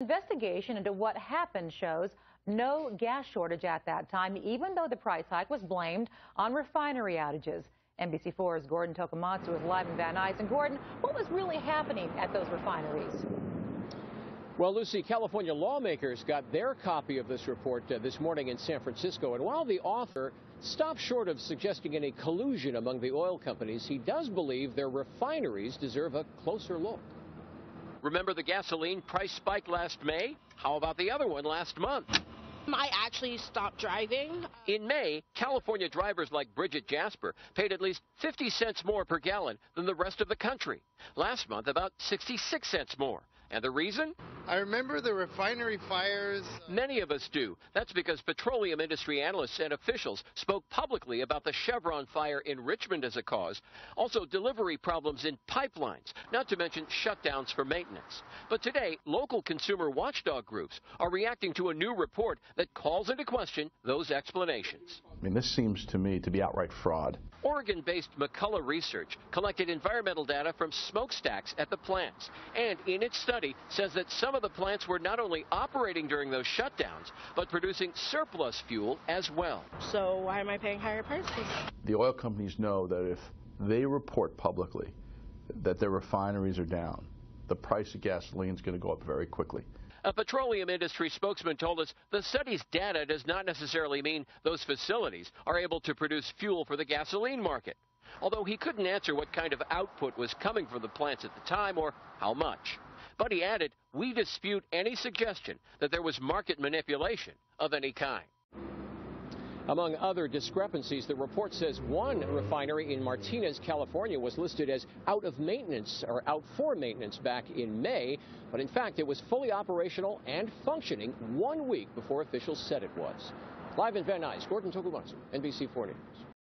Investigation into what happened shows no gas shortage at that time, even though the price hike was blamed on refinery outages. NBC4's Gordon Tokamatsu is live in Van Nuys. And Gordon, what was really happening at those refineries? Well, Lucy, California lawmakers got their copy of this report this morning in San Francisco. And while the author stopped short of suggesting any collusion among the oil companies, he does believe their refineries deserve a closer look. Remember the gasoline price spike last May? How about the other one last month? I actually stopped driving. In May, California drivers like Bridget Jasper paid at least 50 cents more per gallon than the rest of the country. Last month, about 66 cents more. And the reason? I remember the refinery fires. Many of us do. That's because petroleum industry analysts and officials spoke publicly about the Chevron fire in Richmond as a cause. Also, delivery problems in pipelines, not to mention shutdowns for maintenance. But today, local consumer watchdog groups are reacting to a new report that calls into question those explanations. I mean, this seems to me to be outright fraud. Oregon-based McCullough Research collected environmental data from smokestacks at the plants, and in its study says that some of the plants were not only operating during those shutdowns, but producing surplus fuel as well. So why am I paying higher prices? The oil companies know that if they report publicly that their refineries are down, the price of gasoline is going to go up very quickly. A petroleum industry spokesman told us the study's data does not necessarily mean those facilities are able to produce fuel for the gasoline market, although he couldn't answer what kind of output was coming from the plants at the time or how much. But he added, we dispute any suggestion that there was market manipulation of any kind. Among other discrepancies, the report says one refinery in Martinez, California was listed as out of maintenance or out for maintenance back in May, but in fact it was fully operational and functioning 1 week before officials said it was. Live in Van Nuys, Gordon Tokamatsu, NBC4 News.